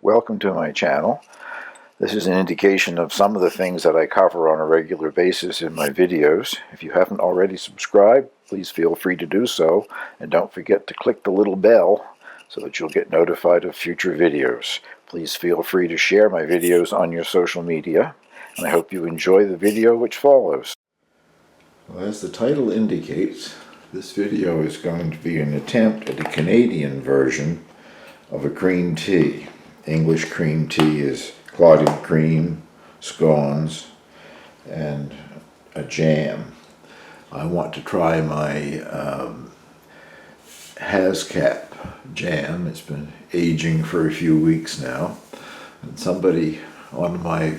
Welcome to my channel. This is an indication of some of the things that I cover on a regular basis in my videos. If you haven't already subscribed, please feel free to do so, and don't forget to click the little bell so that you'll get notified of future videos. Please feel free to share my videos on your social media, and I hope you enjoy the video which follows. Well, as the title indicates, this video is going to be an attempt at a Canadian version of a cream tea. English cream tea is clotted cream, scones, and a jam. I want to try my Hascap jam. It's been aging for a few weeks now, and somebody, one of my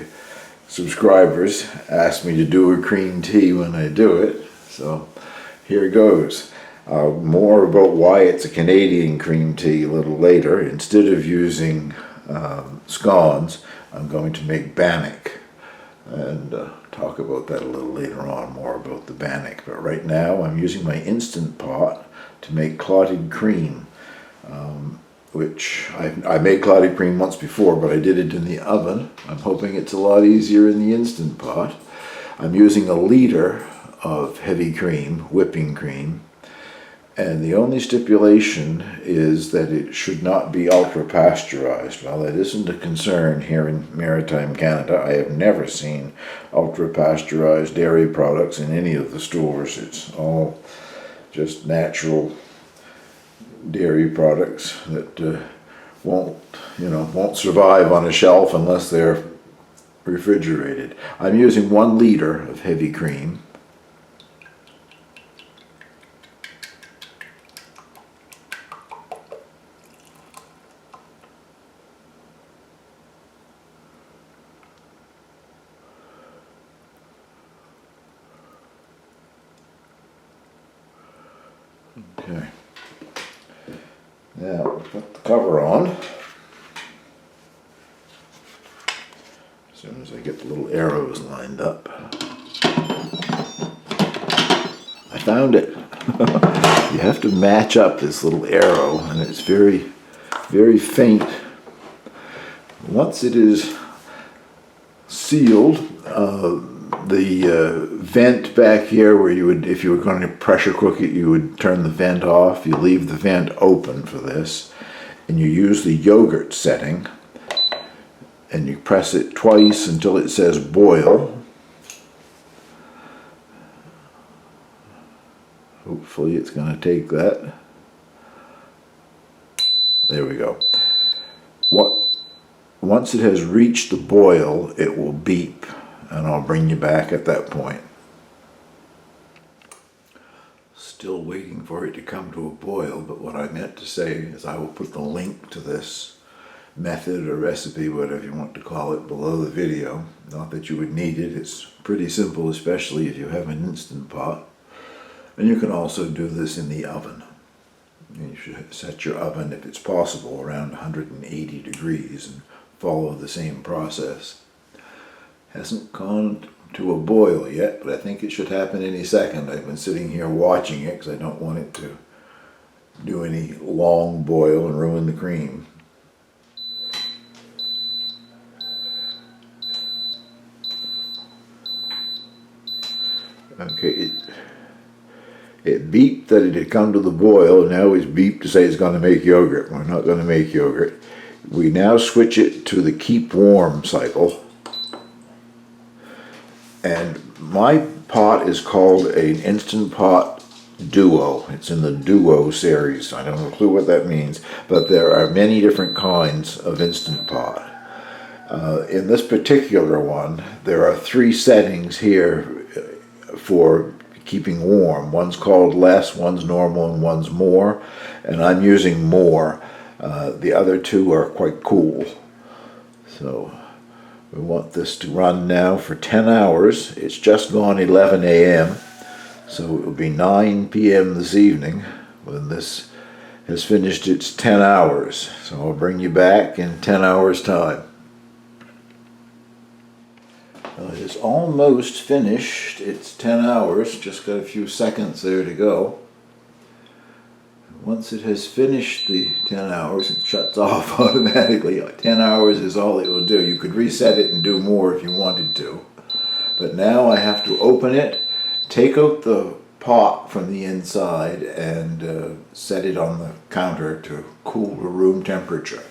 subscribers, asked me to do a cream tea when I do it, so here goes. More about why it's a Canadian cream tea a little later. Instead of using scones, I'm going to make bannock, and talk about that a little later on, more about the bannock. But right now I'm using my Instant Pot to make clotted cream, which I made clotted cream once before, but I did it in the oven. I'm hoping it's a lot easier in the Instant Pot. I'm using 1 liter of heavy cream, whipping cream, and the only stipulation is that it should not be ultra pasteurized. Well, that isn't a concern here in maritime Canada. I have never seen ultra pasteurized dairy products in any of the stores. It's all just natural dairy products that won't survive on a shelf unless they're refrigerated. I'm using 1 liter of heavy cream. Okay. Now, put the cover on. As soon as I get the little arrows lined up. I found it. You have to match up this little arrow, and it's very, very faint. Once it is sealed, the vent back here where you would, if you were going to pressure cook it, you would turn the vent off. You leave the vent open for this, and you use the yogurt setting, and you press it twice until it says boil. Hopefully it's going to take that. There we go. Once it has reached the boil, it will beep, and I'll bring you back at that point. Still waiting for it to come to a boil, but what I meant to say is I will put the link to this method or recipe, whatever you want to call it, below the video. Not that you would need it. It's pretty simple, especially if you have an Instant Pot. And you can also do this in the oven. You should set your oven, if it's possible, around 180 degrees and follow the same process. Hasn't gone to a boil yet, but I think it should happen any second. I've been sitting here watching it because I don't want it to do any long boil and ruin the cream. Okay, it beeped that it had come to the boil, and now it's beeped to say it's going to make yogurt. We're not going to make yogurt. We now switch it to the keep warm cycle. And my pot is called an Instant Pot Duo. It's in the Duo series. I don't have a clue what that means, but there are many different kinds of Instant Pot. In this particular one, there are 3 settings here for keeping warm. One's called less, one's normal, and one's more, and I'm using more. The other 2 are quite cool. So we want this to run now for 10 hours. It's just gone 11 a.m. So it will be 9 p.m. this evening when this has finished its 10 hours. So I'll bring you back in 10 hours time. Well, it is almost finished. It's 10 hours, just got a few seconds there to go. Once it has finished the 10 hours, it shuts off automatically. 10 hours is all it will do. You could reset it and do more if you wanted to. But now I have to open it, take out the pot from the inside, and set it on the counter to cool to room temperature.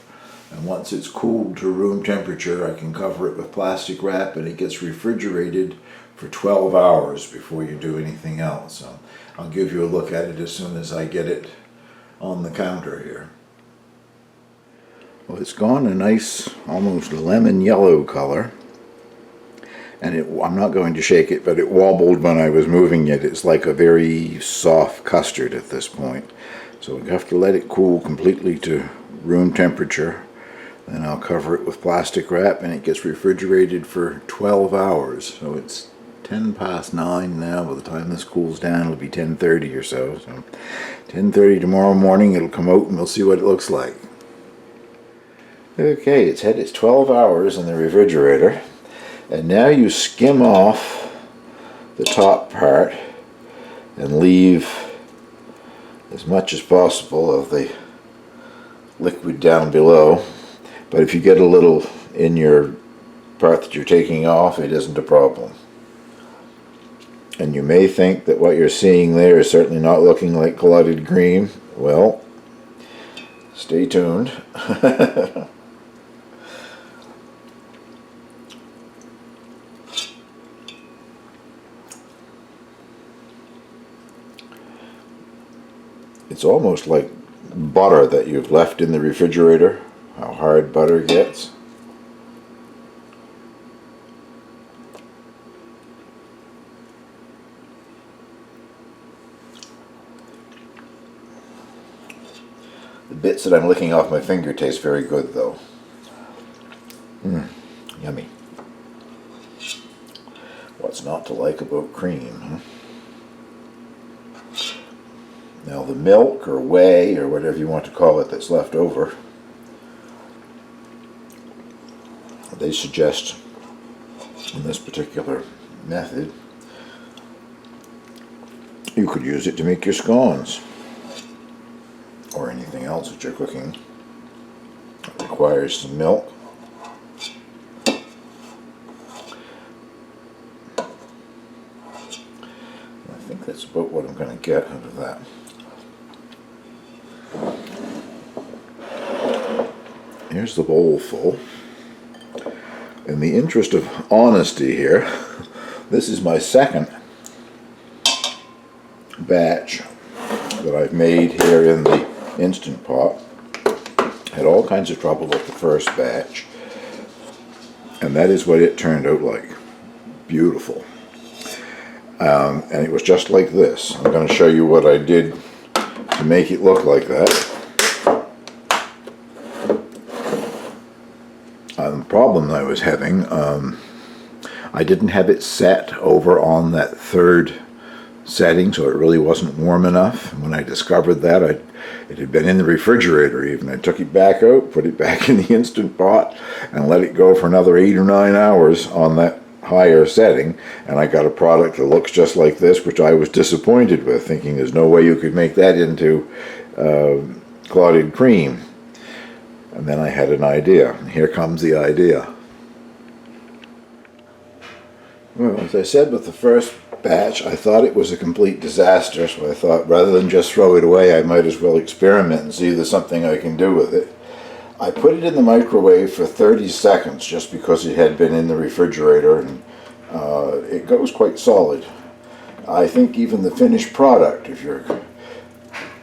And once it's cooled to room temperature, I can cover it with plastic wrap, and it gets refrigerated for 12 hours before you do anything else. So I'll give you a look at it as soon as I get it on the counter here. Well, it's gone a nice, almost lemon yellow color. And I'm not going to shake it, but it wobbled when I was moving it. It's like a very soft custard at this point. So we have to let it cool completely to room temperature. Then I'll cover it with plastic wrap, and it gets refrigerated for 12 hours. So it's 10 past 9 now. By the time this cools down, it'll be 10:30 or so. So 10:30 tomorrow morning, it'll come out and we'll see what it looks like. Okay, it's had its 12 hours in the refrigerator. And now you skim off the top part and leave as much as possible of the liquid down below. But if you get a little in your part that you're taking off, it isn't a problem. And you may think that what you're seeing there is certainly not looking like clotted cream. Well, stay tuned. It's almost like butter that you've left in the refrigerator, how hard butter gets. The bits that I'm licking off my finger taste very good though. Yummy. What's not to like about cream, huh? Now the milk or whey or whatever you want to call it that's left over, they suggest in this particular method you could use it to make your scones or anything else that you're cooking. It requires some milk. I think that's about what I'm going to get out of that. Here's the bowl full. In the interest of honesty here, this is my second batch that I've made here in the Instant Pot. Had all kinds of trouble with the first batch, and that is what it turned out like. Beautiful. And it was just like this. I'm going to show you what I did to make it look like that. The problem I was having, I didn't have it set over on that third setting, so it really wasn't warm enough. And when I discovered that, it had been in the refrigerator even. I took it back out, put it back in the Instant Pot, and let it go for another 8 or 9 hours on that higher setting, and I got a product that looks just like this, which I was disappointed with, thinking there's no way you could make that into clotted cream. And then I had an idea. And here comes the idea. Well, as I said with the first batch, I thought it was a complete disaster, so I thought rather than just throw it away, I might as well experiment and see if there's something I can do with it. I put it in the microwave for 30 seconds just because it had been in the refrigerator, and it goes quite solid. I think even the finished product,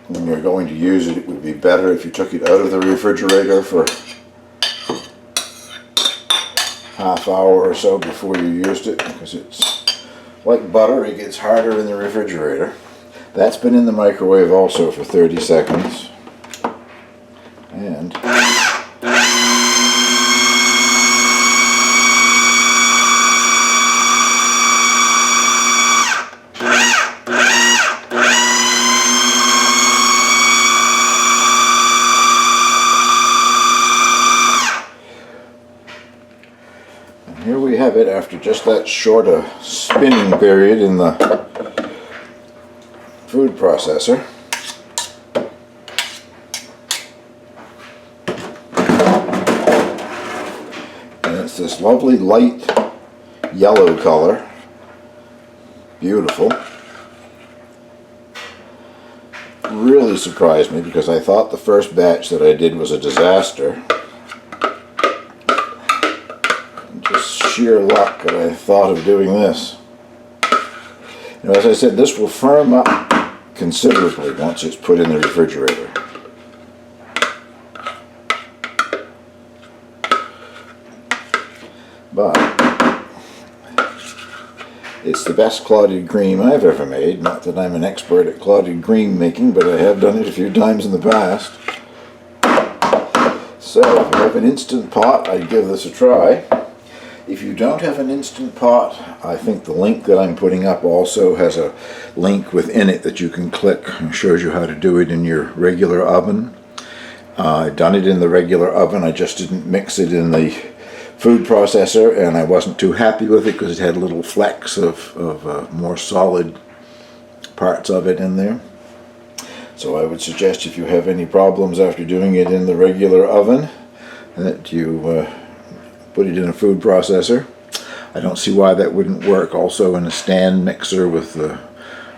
when you're going to use it, it would be better if you took it out of the refrigerator for half hour or so before you used it, because it's like butter, it gets harder in the refrigerator. That's been in the microwave also for 30 seconds. And here we have it after just that short a spinning period in the food processor. It's this lovely light yellow color. Beautiful. Really surprised me because I thought the first batch that I did was a disaster. Just sheer luck that I thought of doing this. Now, as I said, this will firm up considerably once it's put in the refrigerator. But it's the best clotted cream I've ever made. Not that I'm an expert at clotted cream making, but I have done it a few times in the past. So if you have an Instant Pot, I'd give this a try. If you don't have an Instant Pot, I think the link that I'm putting up also has a link within it that you can click and shows you how to do it in your regular oven. I've done it in the regular oven, I just didn't mix it in the food processor, and I wasn't too happy with it because it had little flecks of more solid parts of it in there. So I would suggest if you have any problems after doing it in the regular oven that you put it in a food processor. I don't see why that wouldn't work also in a stand mixer with the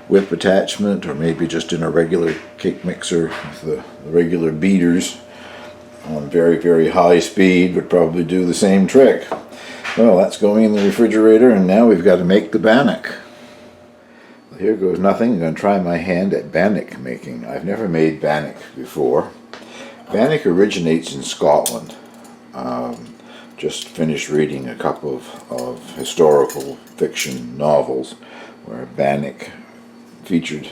whip attachment, or maybe just in a regular cake mixer with the regular beaters on very, very high speed would probably do the same trick. Well, that's going in the refrigerator, and now we've got to make the bannock. Well, here goes nothing. I'm going to try my hand at bannock making. I've never made bannock before. Bannock originates in Scotland. Just finished reading a couple of historical fiction novels where bannock featured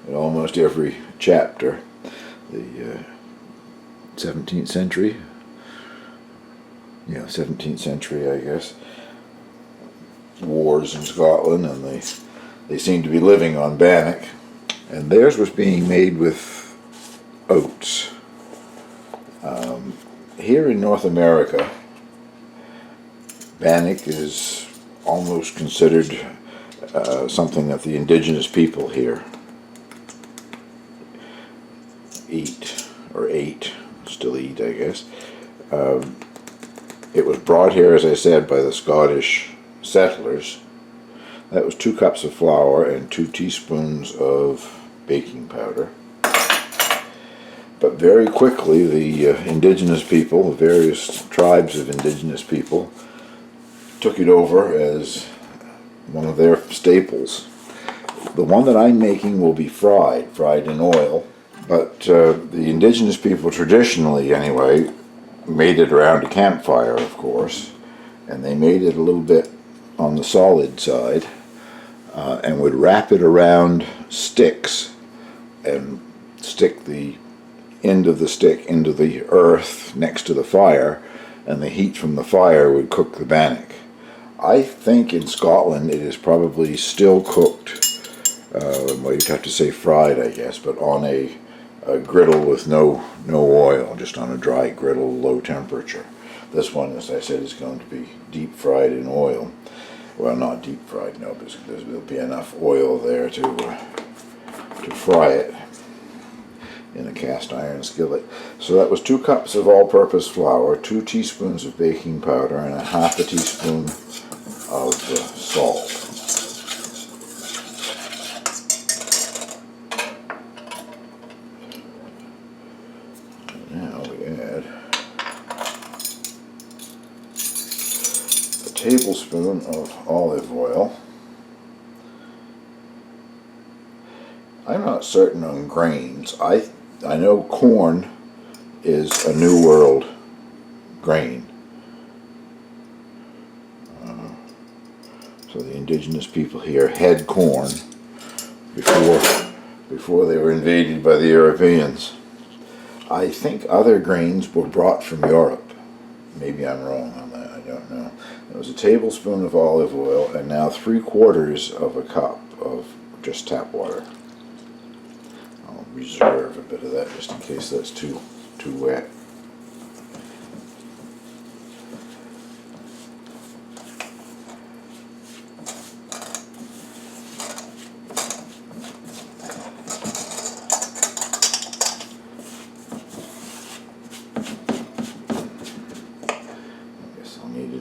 in almost every chapter. The 17th century, 17th century, I guess, wars in Scotland, and they seem to be living on bannock, and theirs was being made with oats. Here in North America, bannock is almost considered something that the indigenous people here eat, or ate, still eat, I guess. It was brought here, as I said, by the Scottish settlers. That was 2 cups of flour and 2 teaspoons of baking powder. But very quickly the indigenous people, the various tribes of indigenous people, took it over as one of their staples. The one that I'm making will be fried in oil, but the indigenous people traditionally, anyway, made it around a campfire, of course, and they made it a little bit on the solid side, and would wrap it around sticks and stick the end of the stick into the earth next to the fire, and the heat from the fire would cook the bannock. I think in Scotland it is probably still cooked, well, you'd have to say fried, I guess, but on a griddle with no oil, just on a dry griddle, low temperature. This one, as I said, is going to be deep fried in oil. Well, not deep fried, no, because there'll be enough oil there to fry it in a cast iron skillet. So that was 2 cups of all-purpose flour, 2 teaspoons of baking powder, and a half a teaspoon of salt. Now we add a tablespoon of olive oil. I'm not certain on grains. I know corn is a New World grain. So the indigenous people here had corn before they were invaded by the Europeans. I think other grains were brought from Europe. Maybe I'm wrong on that, I don't know. It was a tablespoon of olive oil, and now 3/4 of a cup of just tap water. I'll reserve a bit of that just in case that's too wet.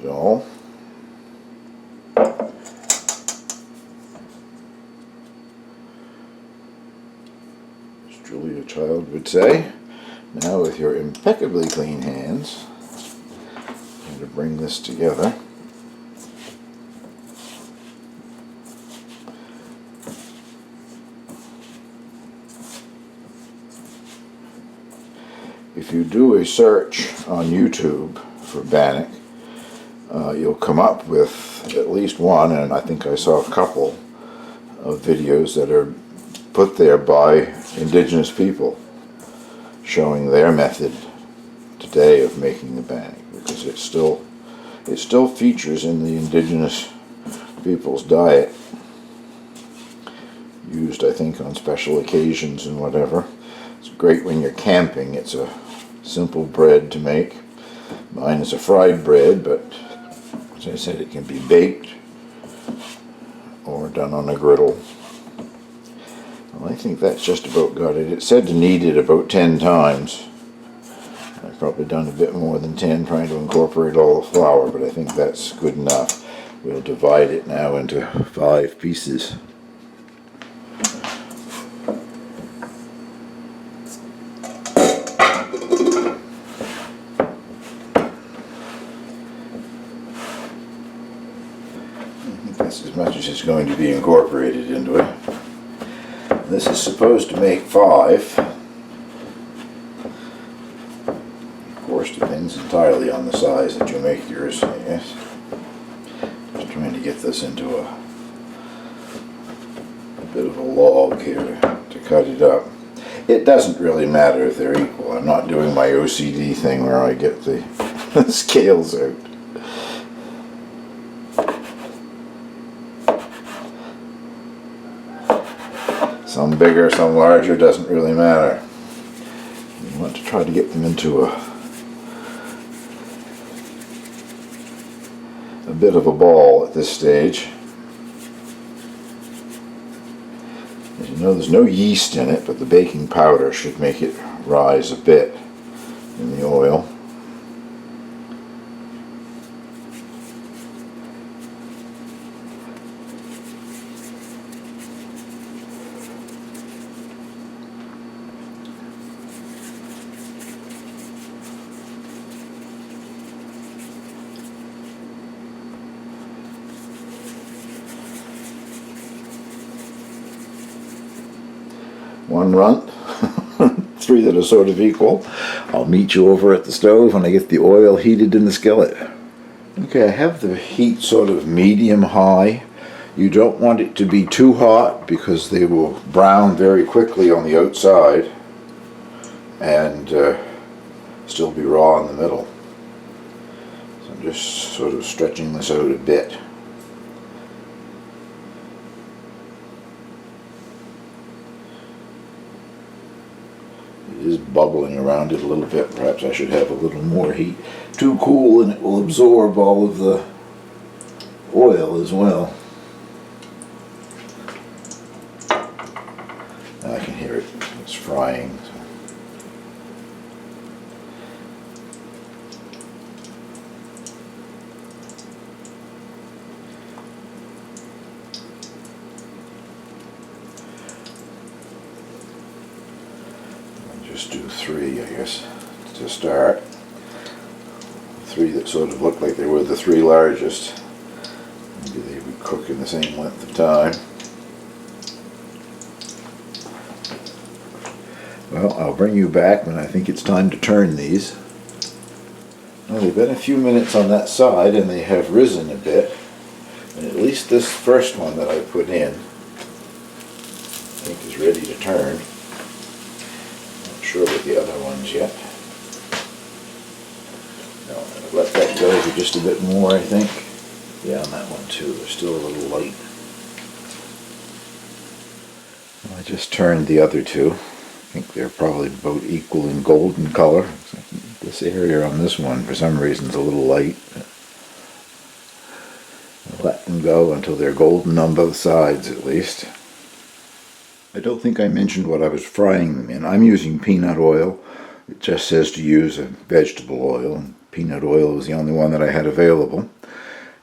all. As Julia Child would say. Now with your impeccably clean hands, I'm going to bring this together. If you do a search on YouTube for bannock, you'll come up with at least one, and I think I saw a couple of videos that are put there by indigenous people showing their method today of making the bannock, because it still features in the indigenous people's diet, used I think on special occasions and whatever. It's great when you're camping. It's a simple bread to make. Mine is a fried bread, but as I said, it can be baked or done on a griddle. Well, I think that's just about got it. It said to knead it about 10 times. I've probably done a bit more than 10 trying to incorporate all the flour, but I think that's good enough. We'll divide it now into 5 pieces. That's as much as is going to be incorporated into it. This is supposed to make 5. Of course, depends entirely on the size that you make yours, I guess. Just trying to get this into a bit of a log here to cut it up. It doesn't really matter if they're equal. I'm not doing my OCD thing where I get the scales out. Some bigger, some larger, doesn't really matter. You want to try to get them into a bit of a ball at this stage. As you know, there's no yeast in it, but the baking powder should make it rise a bit in the oil. One run, 3 that are sort of equal. I'll meet you over at the stove when I get the oil heated in the skillet. Okay, I have the heat sort of medium high. You don't want it to be too hot because they will brown very quickly on the outside and still be raw in the middle. So I'm just sort of stretching this out a bit. It is bubbling around it a little bit. Perhaps I should have a little more heat. Too cool and it will absorb all of the oil as well. Now I can hear it. It's frying. So. Just do 3, I guess, to start. 3 that sort of look like they were the 3 largest. Maybe they would cook in the same length of time. Well, I'll bring you back when I think it's time to turn these. Well, they've been a few minutes on that side and they have risen a bit. And at least this first one that I put in, I think is ready to turn. Sure with the other ones yet. No, I'm going to let that go for just a bit more, I think. Yeah, on that one too. They're still a little light. I just turned the other 2. I think they're probably about equal in golden color. This area on this one, for some reason, is a little light. I'll let them go until they're golden on both sides, at least. I don't think I mentioned what I was frying them in. I'm using peanut oil. It just says to use a vegetable oil, and peanut oil was the only one that I had available.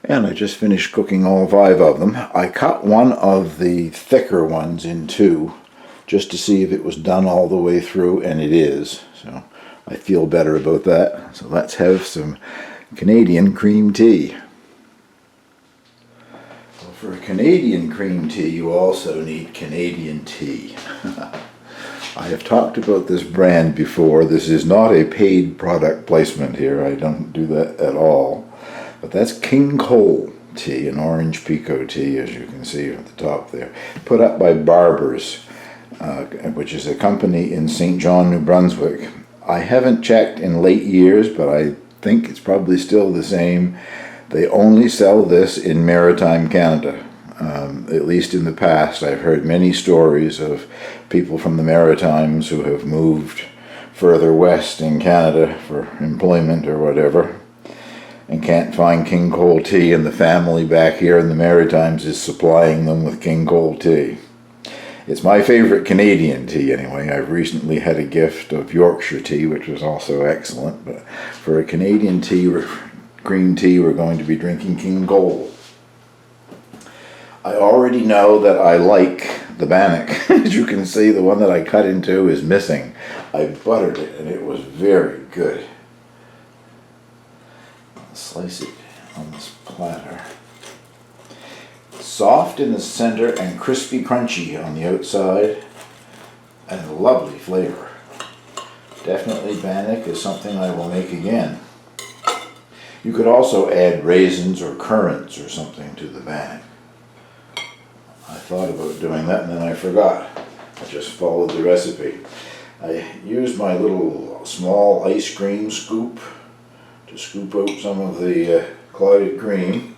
And I just finished cooking all 5 of them. I cut one of the thicker ones in 2 just to see if it was done all the way through, and it is. So I feel better about that. So let's have some Canadian cream tea. Well, for a Canadian cream tea, you also need Canadian tea. I have talked about this brand before. This is not a paid product placement here. I don't do that at all. But that's King Cole tea, an orange pekoe tea, as you can see at the top there. Put up by Barber's, which is a company in St. John, New Brunswick. I haven't checked in late years, but I think it's probably still the same. They only sell this in maritime Canada. At least in the past, I've heard many stories of people from the Maritimes who have moved further west in Canada for employment or whatever, and can't find King Cole tea, and the family back here in the Maritimes is supplying them with King Cole tea. It's my favorite Canadian tea anyway. I've recently had a gift of Yorkshire tea, which was also excellent, but for a Canadian tea, green tea, we're going to be drinking King Cole. I already know that I like the bannock. As you can see, the one that I cut in 2 is missing. I buttered it and it was very good. Slice it on this platter. Soft in the center and crispy crunchy on the outside, and a lovely flavor. Definitely bannock is something I will make again. You could also add raisins or currants or something to the bannock. I thought about doing that and then I forgot. I just followed the recipe. I used my little small ice cream scoop to scoop out some of the clotted cream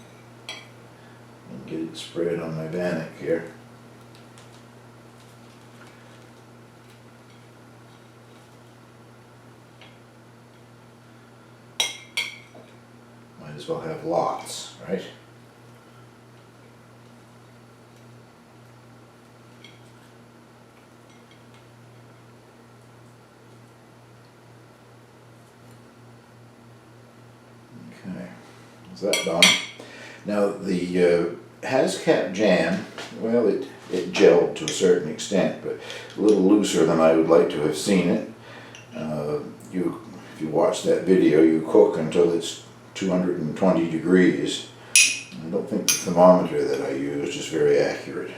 and get it spread on my bannock here. Might as well have lots, right? Okay, is that done? Now the Hascat jam, well, it gelled to a certain extent, but a little looser than I would like to have seen it. If you watch that video, you cook until it's 220 degrees. I don't think the thermometer that I used is very accurate.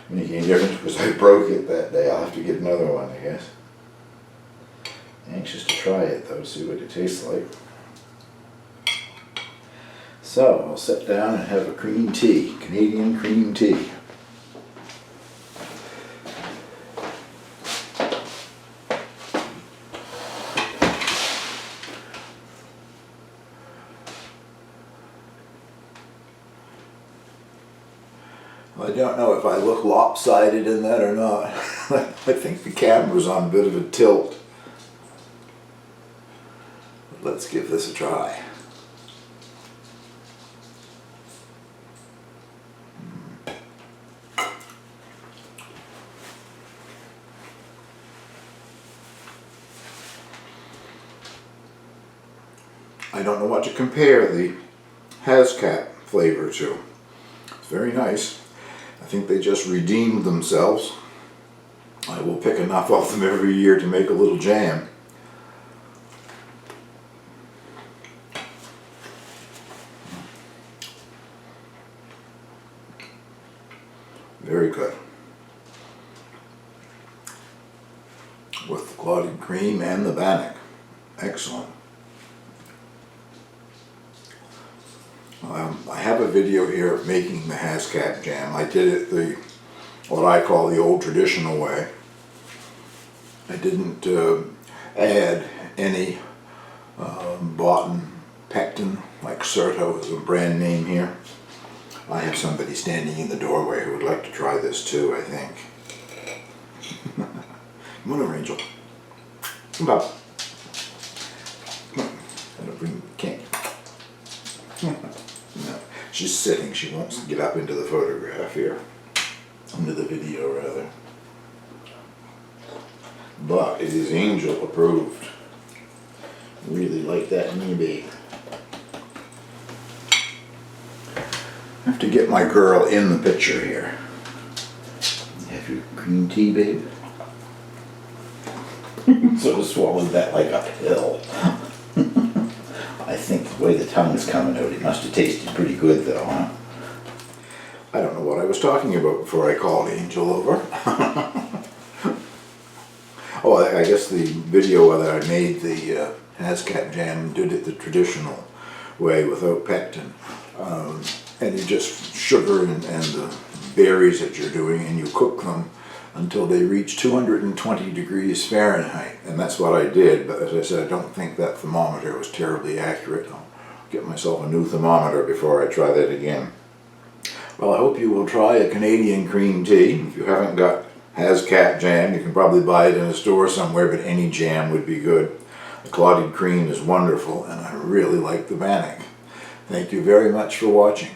Making any difference because I broke it that day. I'll have to get another one, I guess. Anxious to try it though, see what it tastes like. So I'll sit down and have a cream tea, Canadian cream tea. I don't know if I look lopsided in that or not. I think the camera's on a bit of a tilt. But let's give this a try. I don't know what to compare the Hascat flavor to. It's very nice. I think they just redeemed themselves. I will pick enough of them every year to make a little jam. Very good. With the clotted cream and the bannock. Excellent. I have a video here of making the Hascat jam. I did it what I call the old traditional way. I didn't add any boughten pectin like Certo is a brand name here. I have somebody standing in the doorway who would like to try this too, I think. Come on over, Angel. Come on. Come on. I don't bring the cake. No, she's sitting. She won't get up into the photograph here. Into the video, rather. But it is Angel approved. Really like that maybe. I have to get my girl in the picture here. Have your green tea, babe? Sort of swallowed that like a pill. I think the way the tongue's coming out, it must have tasted pretty good though, huh? I don't know what I was talking about before I called Angel over. Oh, I guess the video that I made the Hazcat jam did it the traditional way without pectin. And you just sugar and the berries that you're doing, and you cook them until they reach 220 degrees Fahrenheit. And that's what I did, but as I said, I don't think that thermometer was terribly accurate. I'll get myself a new thermometer before I try that again. Well, I hope you will try a Canadian cream tea. If you haven't got Hazcat jam, you can probably buy it in a store somewhere, but any jam would be good. The clotted cream is wonderful, and I really like the bannock. Thank you very much for watching.